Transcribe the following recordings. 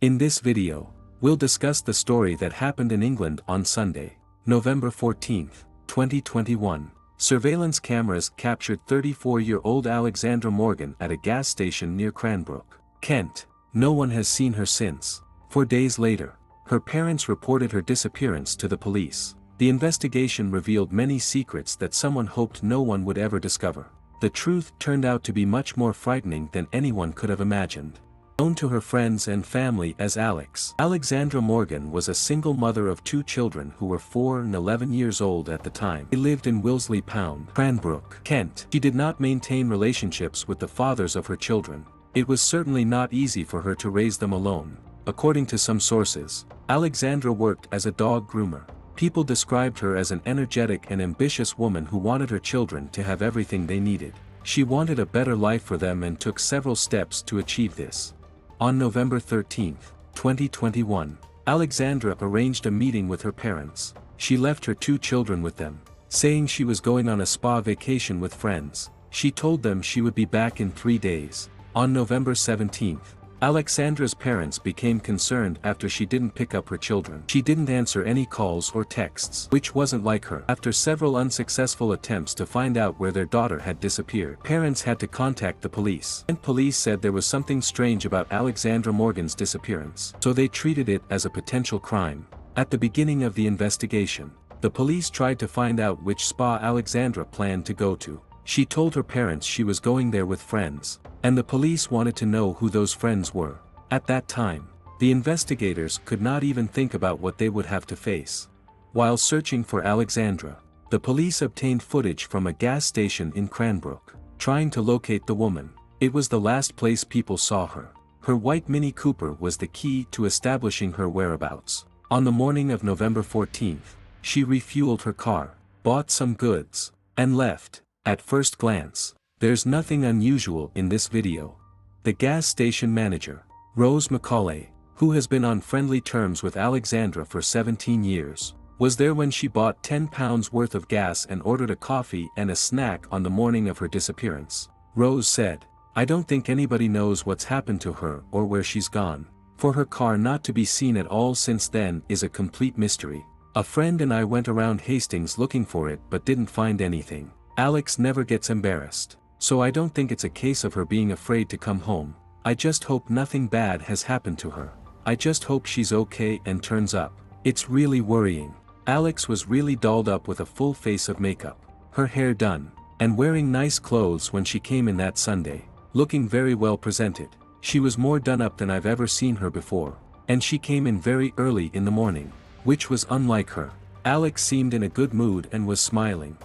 In this video, we'll discuss the story that happened in England on Sunday, November 14, 2021. Surveillance cameras captured 34-year-old Alexandra Morgan at a gas station near Cranbrook, Kent. No one has seen her since. 4 days later, her parents reported her disappearance to the police. The investigation revealed many secrets that someone hoped no one would ever discover. The truth turned out to be much more frightening than anyone could have imagined. Known to her friends and family as Alex, Alexandra Morgan was a single mother of 2 children who were 4 and 11 years old at the time. They lived in Wilsley Pound, Cranbrook, Kent. She did not maintain relationships with the fathers of her children. It was certainly not easy for her to raise them alone. According to some sources, Alexandra worked as a dog groomer. People described her as an energetic and ambitious woman who wanted her children to have everything they needed. She wanted a better life for them and took several steps to achieve this. On November 13, 2021, Alexandra arranged a meeting with her parents. She left her 2 children with them, saying she was going on a spa vacation with friends. She told them she would be back in 3 days. On November 17, Alexandra's parents became concerned after she didn't pick up her children. She didn't answer any calls or texts, which wasn't like her. After several unsuccessful attempts to find out where their daughter had disappeared, parents had to contact the police. And police said there was something strange about Alexandra Morgan's disappearance, so they treated it as a potential crime. At the beginning of the investigation, the police tried to find out which spa Alexandra planned to go to. She told her parents she was going there with friends, and the police wanted to know who those friends were. At that time, the investigators could not even think about what they would have to face. While searching for Alexandra, the police obtained footage from a gas station in Cranbrook, trying to locate the woman. It was the last place people saw her. Her white Mini Cooper was the key to establishing her whereabouts. On the morning of November 14th, she refueled her car, bought some goods, and left. At first glance, there's nothing unusual in this video. The gas station manager, Rose Macaulay, who has been on friendly terms with Alexandra for 17 years, was there when she bought £10 worth of gas and ordered a coffee and a snack on the morning of her disappearance. Rose said, "I don't think anybody knows what's happened to her or where she's gone. For her car not to be seen at all since then is a complete mystery. A friend and I went around Hastings looking for it but didn't find anything." Alex never gets embarrassed, so I don't think it's a case of her being afraid to come home. I just hope nothing bad has happened to her. I just hope she's okay and turns up. It's really worrying. Alex was really dolled up with a full face of makeup, her hair done, and wearing nice clothes when she came in that Sunday, looking very well presented. She was more done up than I've ever seen her before, and she came in very early in the morning, which was unlike her. Alex seemed in a good mood and was smiling.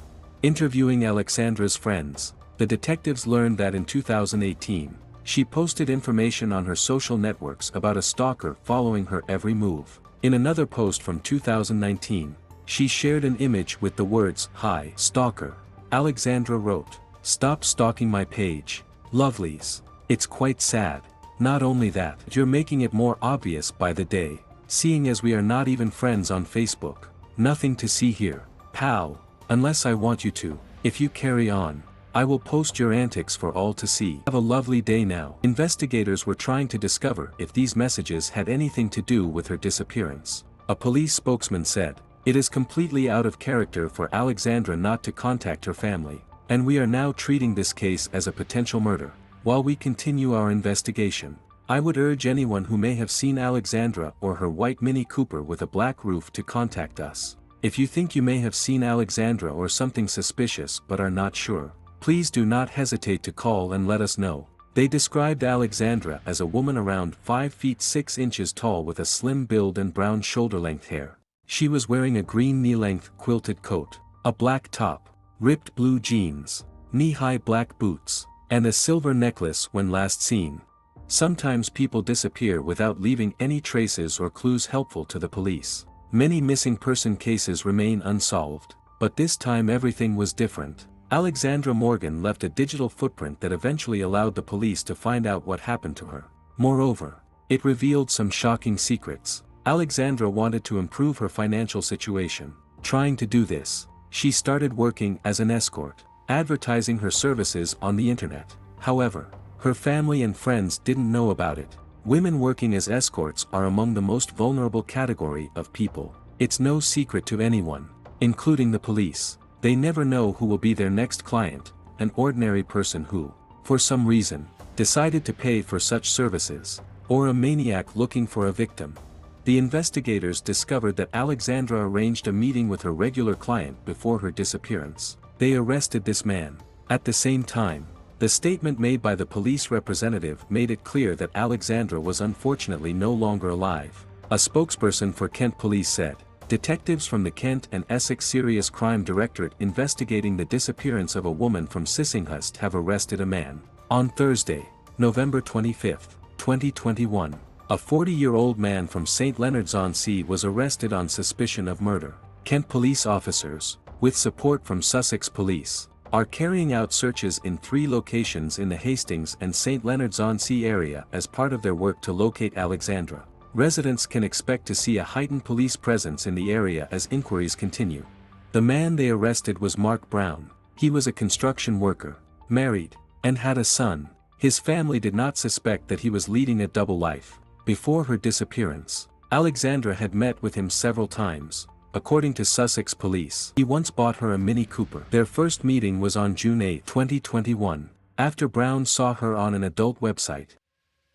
Interviewing Alexandra's friends, the detectives learned that in 2018, she posted information on her social networks about a stalker following her every move. In another post from 2019, she shared an image with the words, "Hi, stalker." Alexandra wrote, "Stop stalking my page, lovelies. It's quite sad. Not only that, you're making it more obvious by the day, seeing as we are not even friends on Facebook. Nothing to see here, pal. Unless I want you to. If you carry on, I will post your antics for all to see. Have a lovely day now." Investigators were trying to discover if these messages had anything to do with her disappearance. A police spokesman said, "It is completely out of character for Alexandra not to contact her family, and we are now treating this case as a potential murder. While we continue our investigation, I would urge anyone who may have seen Alexandra or her white Mini Cooper with a black roof to contact us. If you think you may have seen Alexandra or something suspicious but are not sure, please do not hesitate to call and let us know." They described Alexandra as a woman around 5 feet 6 inches tall with a slim build and brown shoulder-length hair. She was wearing a green knee-length quilted coat, a black top, ripped blue jeans, knee-high black boots, and a silver necklace when last seen. Sometimes people disappear without leaving any traces or clues helpful to the police. Many missing person cases remain unsolved, but this time everything was different. Alexandra Morgan left a digital footprint that eventually allowed the police to find out what happened to her. Moreover, it revealed some shocking secrets. Alexandra wanted to improve her financial situation. Trying to do this, she started working as an escort, advertising her services on the internet. However, her family and friends didn't know about it. Women working as escorts are among the most vulnerable category of people. It's no secret to anyone, including the police. They never know who will be their next client, an ordinary person who, for some reason, decided to pay for such services, or a maniac looking for a victim. The investigators discovered that Alexandra arranged a meeting with her regular client before her disappearance. They arrested this man. At the same time, the statement made by the police representative made it clear that Alexandra was unfortunately no longer alive. A spokesperson for Kent Police said, "Detectives from the Kent and Essex Serious Crime Directorate investigating the disappearance of a woman from Sissinghurst have arrested a man." On Thursday, November 25, 2021, a 40-year-old man from St. Leonards-on-Sea was arrested on suspicion of murder. Kent police officers, with support from Sussex Police, are carrying out searches in 3 locations in the Hastings and St. Leonards-on-Sea area as part of their work to locate Alexandra. Residents can expect to see a heightened police presence in the area as inquiries continue. The man they arrested was Mark Brown. He was a construction worker, married, and had a son. His family did not suspect that he was leading a double life. Before her disappearance, Alexandra had met with him several times. According to Sussex Police, he once bought her a Mini Cooper. Their first meeting was on June 8, 2021, after Brown saw her on an adult website.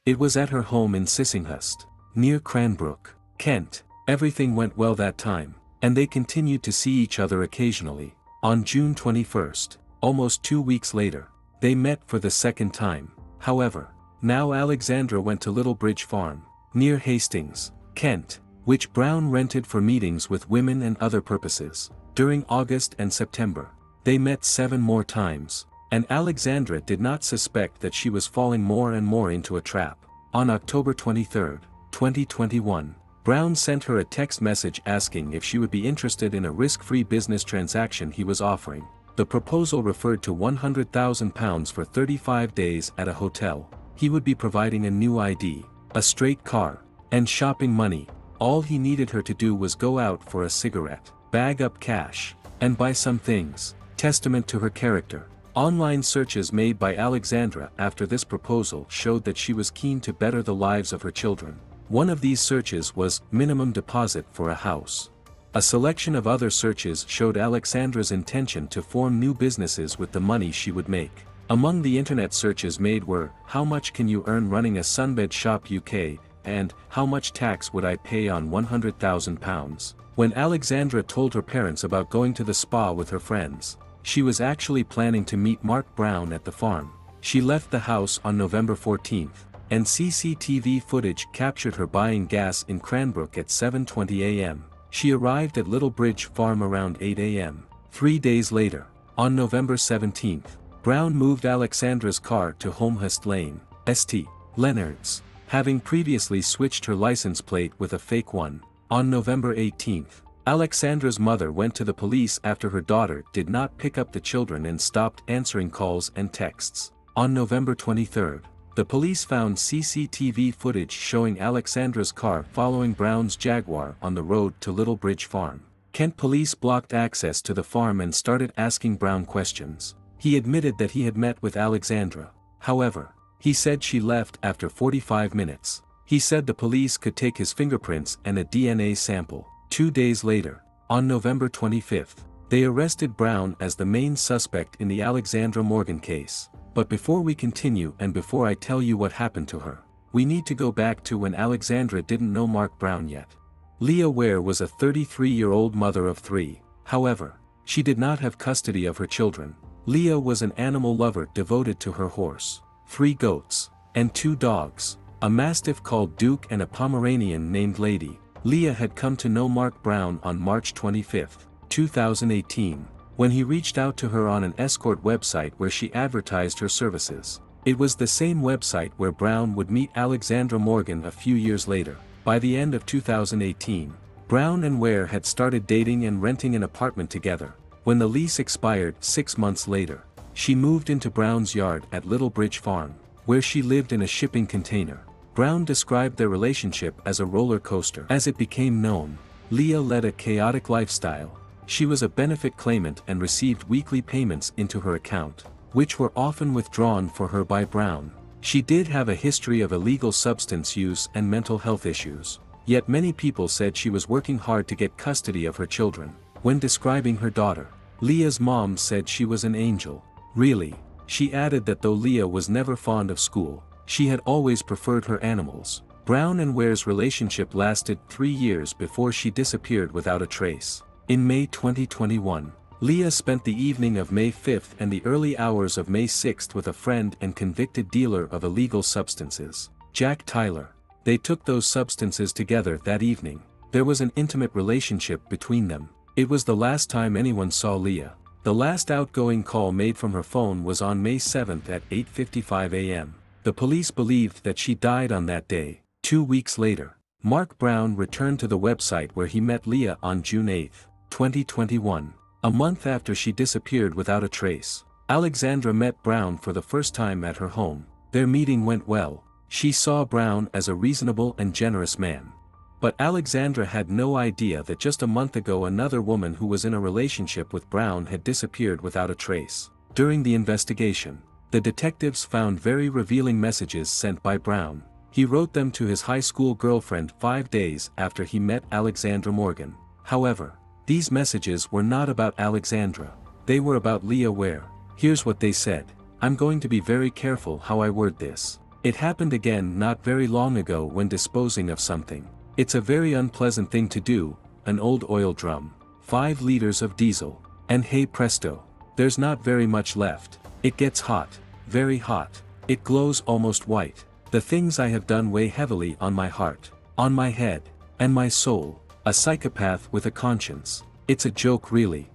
It was at her home in Sissinghurst, near Cranbrook, Kent. Everything went well that time, and they continued to see each other occasionally. On June 21, almost 2 weeks later, they met for the second time. However, now Alexandra went to Little Bridge Farm, near Hastings, Kent, which Brown rented for meetings with women and other purposes. During August and September, they met 7 more times, and Alexandra did not suspect that she was falling more and more into a trap. On October 23, 2021, Brown sent her a text message asking if she would be interested in a risk-free business transaction he was offering. The proposal referred to £100,000 for 35 days at a hotel. He would be providing a new ID, a straight car, and shopping money. All he needed her to do was go out for a cigarette, bag up cash, and buy some things, testament to her character. Online searches made by Alexandra after this proposal showed that she was keen to better the lives of her children. One of these searches was minimum deposit for a house. A selection of other searches showed Alexandra's intention to form new businesses with the money she would make. Among the internet searches made were, "How much can you earn running a sunbed shop UK?" and "How much tax would I pay on £100,000? When Alexandra told her parents about going to the spa with her friends, she was actually planning to meet Mark Brown at the farm. She left the house on November 14, and CCTV footage captured her buying gas in Cranbrook at 7:20 a.m. She arrived at Little Bridge Farm around 8 a.m. 3 days later, on November 17, Brown moved Alexandra's car to Holmhurst Lane, St. Leonards, having previously switched her license plate with a fake one. On November 18, Alexandra's mother went to the police after her daughter did not pick up the children and stopped answering calls and texts. On November 23, the police found CCTV footage showing Alexandra's car following Brown's Jaguar on the road to Little Bridge Farm. Kent police blocked access to the farm and started asking Brown questions. He admitted that he had met with Alexandra. However, he said she left after 45 minutes. He said the police could take his fingerprints and a DNA sample. 2 days later, on November 25, they arrested Brown as the main suspect in the Alexandra Morgan case. But before we continue and before I tell you what happened to her, we need to go back to when Alexandra didn't know Mark Brown yet. Leah Ware was a 33-year-old mother of 3. However, she did not have custody of her children. Leah was an animal lover devoted to her horse, 3 goats, and 2 dogs, a mastiff called Duke and a Pomeranian named Lady. Leah had come to know Mark Brown on March 25, 2018, when he reached out to her on an escort website where she advertised her services. It was the same website where Brown would meet Alexandra Morgan a few years later. By the end of 2018, Brown and Ware had started dating and renting an apartment together. When the lease expired 6 months later, she moved into Brown's yard at Little Bridge Farm, where she lived in a shipping container. Brown described their relationship as a roller coaster. As it became known, Leah led a chaotic lifestyle. She was a benefit claimant and received weekly payments into her account, which were often withdrawn for her by Brown. She did have a history of illegal substance use and mental health issues. Yet many people said she was working hard to get custody of her children. When describing her daughter, Leah's mom said she was an angel. Really, she added that though Leah was never fond of school, she had always preferred her animals. Brown and Ware's relationship lasted 3 years before she disappeared without a trace. In May 2021, Leah spent the evening of May 5 and the early hours of May 6 with a friend and convicted dealer of illegal substances, Jack Tyler. They took those substances together that evening. There was an intimate relationship between them. It was the last time anyone saw Leah. The last outgoing call made from her phone was on May 7 at 8:55 a.m. The police believed that she died on that day. 2 weeks later, Mark Brown returned to the website where he met Leah on June 8, 2021, a month after she disappeared without a trace. Alexandra met Brown for the first time at her home. Their meeting went well. She saw Brown as a reasonable and generous man. But Alexandra had no idea that just a month ago another woman who was in a relationship with Brown had disappeared without a trace. During the investigation, the detectives found very revealing messages sent by Brown. He wrote them to his high school girlfriend 5 days after he met Alexandra Morgan. However, these messages were not about Alexandra. They were about Leah Ware. Here's what they said. "I'm going to be very careful how I word this. It happened again not very long ago when disposing of something. It's a very unpleasant thing to do, an old oil drum, 5 liters of diesel, and hey presto, there's not very much left. It gets hot, very hot. It glows almost white. The things I have done weigh heavily on my heart, on my head, and my soul. A psychopath with a conscience. It's a joke really."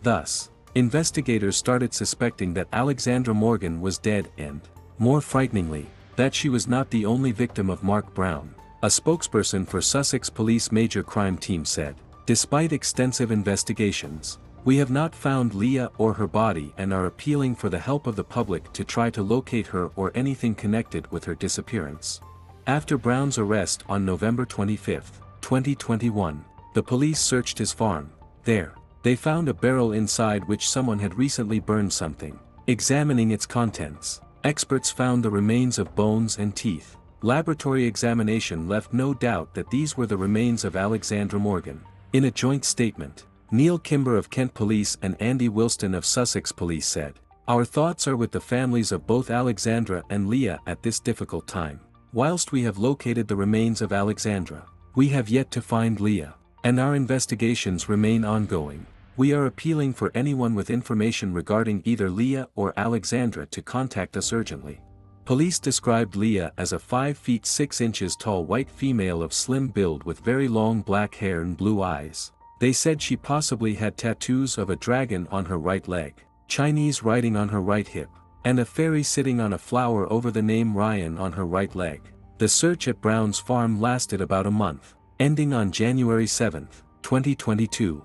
Thus, investigators started suspecting that Alexandra Morgan was dead and, more frighteningly, that she was not the only victim of Mark Brown. A spokesperson for Sussex Police Major Crime Team said, "Despite extensive investigations, we have not found Leah or her body and are appealing for the help of the public to try to locate her or anything connected with her disappearance." After Brown's arrest on November 25, 2021, the police searched his farm. There, they found a barrel inside which someone had recently burned something. Examining its contents, experts found the remains of bones and teeth. Laboratory examination left no doubt that these were the remains of Alexandra Morgan. In a joint statement, Neil Kimber of Kent Police and Andy Wilston of Sussex Police said, "Our thoughts are with the families of both Alexandra and Leah at this difficult time. Whilst we have located the remains of Alexandra, we have yet to find Leah, and our investigations remain ongoing. We are appealing for anyone with information regarding either Leah or Alexandra to contact us urgently." Police described Leah as a 5 feet 6 inches tall white female of slim build with very long black hair and blue eyes. They said she possibly had tattoos of a dragon on her right leg, Chinese writing on her right hip, and a fairy sitting on a flower over the name Ryan on her right leg. The search at Brown's farm lasted about a month, ending on January 7, 2022.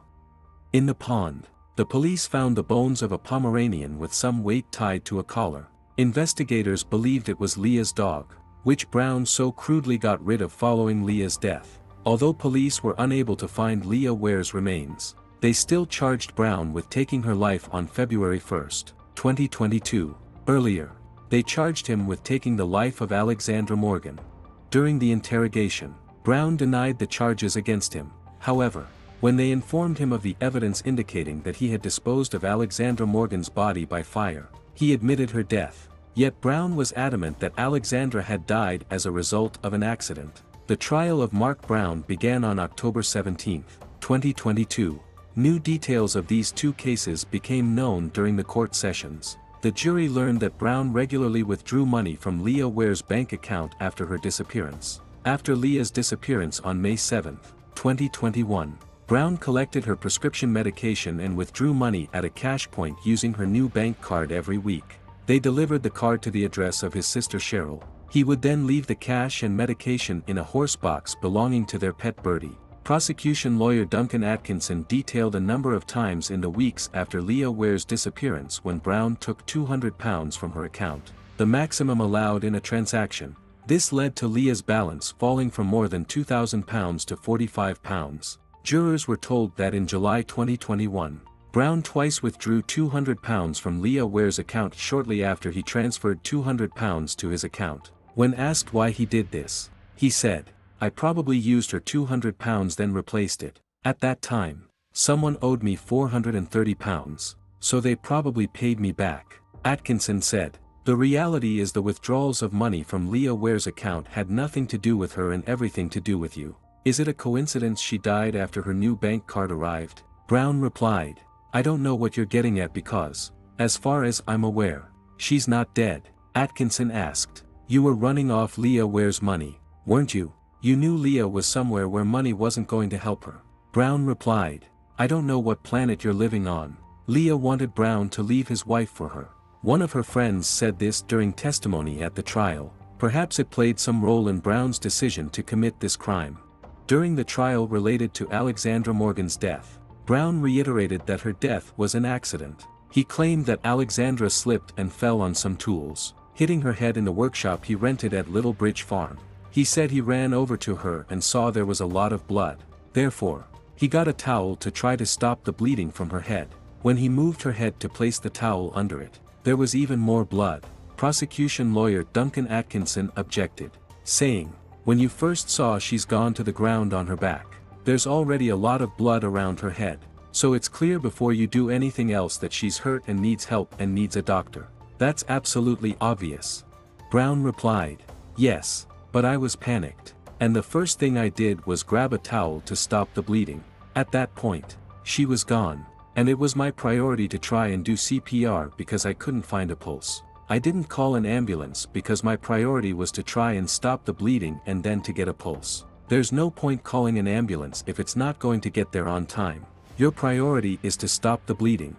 In the pond, the police found the bones of a Pomeranian with some weight tied to a collar. Investigators believed it was Leah's dog, which Brown so crudely got rid of following Leah's death. Although police were unable to find Leah Ware's remains, they still charged Brown with taking her life on February 1, 2022. Earlier, they charged him with taking the life of Alexandra Morgan. During the interrogation, Brown denied the charges against him. However, when they informed him of the evidence indicating that he had disposed of Alexandra Morgan's body by fire, he admitted her death. Yet Brown was adamant that Alexandra had died as a result of an accident. The trial of Mark Brown began on October 17, 2022. New details of these 2 cases became known during the court sessions. The jury learned that Brown regularly withdrew money from Leah Ware's bank account after her disappearance. After Leah's disappearance on May 7, 2021, Brown collected her prescription medication and withdrew money at a cash point using her new bank card every week. They delivered the card to the address of his sister Cheryl. He would then leave the cash and medication in a horse box belonging to their pet Birdie. Prosecution lawyer Duncan Atkinson detailed a number of times in the weeks after Leah Ware's disappearance when Brown took £200 from her account, the maximum allowed in a transaction. This led to Leah's balance falling from more than £2,000 to £45. Jurors were told that in July 2021, Brown twice withdrew £200 from Leah Ware's account shortly after he transferred £200 to his account. When asked why he did this, he said, "I probably used her £200 then replaced it. At that time, someone owed me £430, so they probably paid me back." Atkinson said, "The reality is the withdrawals of money from Leah Ware's account had nothing to do with her and everything to do with you. Is it a coincidence she died after her new bank card arrived?" Brown replied, "I don't know what you're getting at because, as far as I'm aware, she's not dead." Atkinson asked, "You were running off Leah Ware's money, weren't you? You knew Leah was somewhere where money wasn't going to help her." Brown replied, "I don't know what planet you're living on. Leah wanted Brown to leave his wife for her." One of her friends said this during testimony at the trial. Perhaps it played some role in Brown's decision to commit this crime. During the trial related to Alexandra Morgan's death, Brown reiterated that her death was an accident. He claimed that Alexandra slipped and fell on some tools, hitting her head in the workshop he rented at Little Bridge Farm. He said he ran over to her and saw there was a lot of blood. Therefore, he got a towel to try to stop the bleeding from her head. When he moved her head to place the towel under it, there was even more blood. Prosecution lawyer Duncan Atkinson objected, saying, "When you first saw she's gone to the ground on her back, there's already a lot of blood around her head, so it's clear before you do anything else that she's hurt and needs help and needs a doctor. That's absolutely obvious." Brown replied, "Yes, but I was panicked, and the first thing I did was grab a towel to stop the bleeding. At that point, she was gone, and it was my priority to try and do CPR because I couldn't find a pulse. I didn't call an ambulance because my priority was to try and stop the bleeding and then to get a pulse. There's no point calling an ambulance if it's not going to get there on time. Your priority is to stop the bleeding."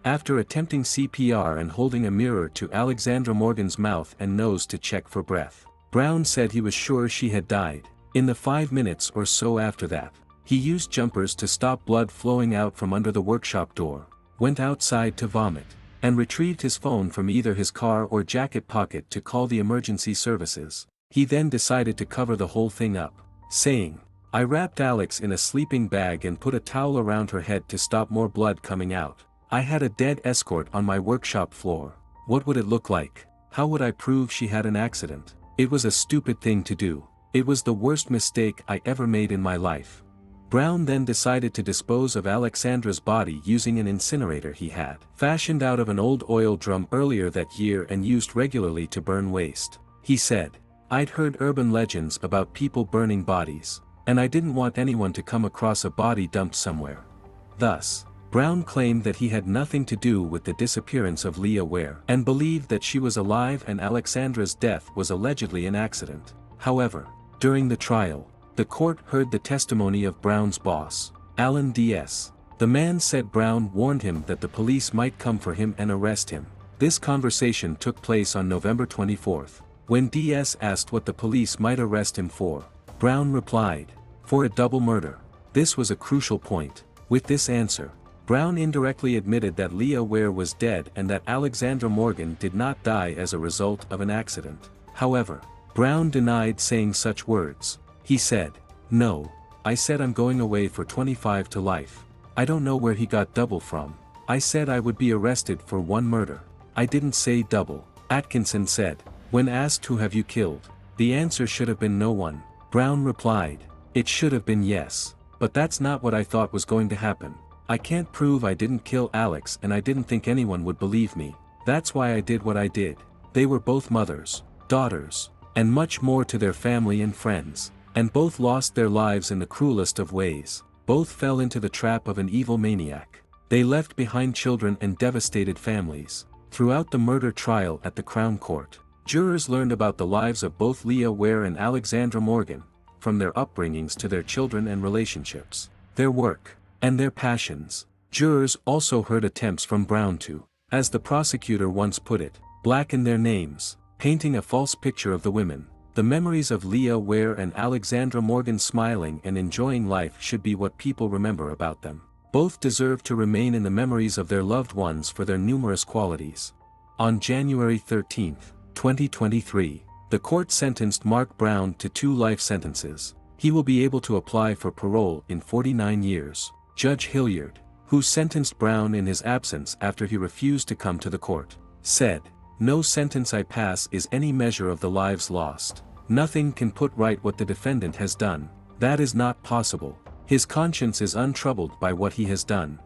After attempting CPR and holding a mirror to Alexandra Morgan's mouth and nose to check for breath, Brown said he was sure she had died. In the 5 minutes or so after that, he used jumpers to stop blood flowing out from under the workshop door, went outside to vomit, and retrieved his phone from either his car or jacket pocket to call the emergency services. He then decided to cover the whole thing up, saying, "I wrapped Alex in a sleeping bag and put a towel around her head to stop more blood coming out. I had a dead escort on my workshop floor. What would it look like? How would I prove she had an accident? It was a stupid thing to do. It was the worst mistake I ever made in my life." Brown then decided to dispose of Alexandra's body using an incinerator he had fashioned out of an old oil drum earlier that year and used regularly to burn waste. He said, "I'd heard urban legends about people burning bodies, and I didn't want anyone to come across a body dumped somewhere." Thus, Brown claimed that he had nothing to do with the disappearance of Leah Ware and believed that she was alive and Alexandra's death was allegedly an accident. However, during the trial, the court heard the testimony of Brown's boss, Alan D.S. The man said Brown warned him that the police might come for him and arrest him. This conversation took place on November 24th. When D.S. asked what the police might arrest him for, Brown replied, "For a double murder." This was a crucial point. With this answer, Brown indirectly admitted that Leah Ware was dead and that Alexandra Morgan did not die as a result of an accident. However, Brown denied saying such words. He said, "No, I said I'm going away for 25 to life. I don't know where he got double from. I said I would be arrested for one murder. I didn't say double." Atkinson said, "When asked who have you killed, the answer should have been no one." Brown replied, "It should have been yes, but that's not what I thought was going to happen. I can't prove I didn't kill Alex and I didn't think anyone would believe me. That's why I did what I did. They were both mothers, daughters, and much more to their family and friends, and both lost their lives in the cruelest of ways. Both fell into the trap of an evil maniac. They left behind children and devastated families." Throughout the murder trial at the Crown Court, jurors learned about the lives of both Leah Ware and Alexandra Morgan, from their upbringings to their children and relationships, their work, and their passions. Jurors also heard attempts from Brown to, as the prosecutor once put it, blacken their names, painting a false picture of the women. The memories of Leah Ware and Alexandra Morgan smiling and enjoying life should be what people remember about them. Both deserve to remain in the memories of their loved ones for their numerous qualities. On January 13, 2023, the court sentenced Mark Brown to 2 life sentences. He will be able to apply for parole in 49 years. Judge Hilliard, who sentenced Brown in his absence after he refused to come to the court, said, "No sentence I pass is any measure of the lives lost. Nothing can put right what the defendant has done. That is not possible. His conscience is untroubled by what he has done.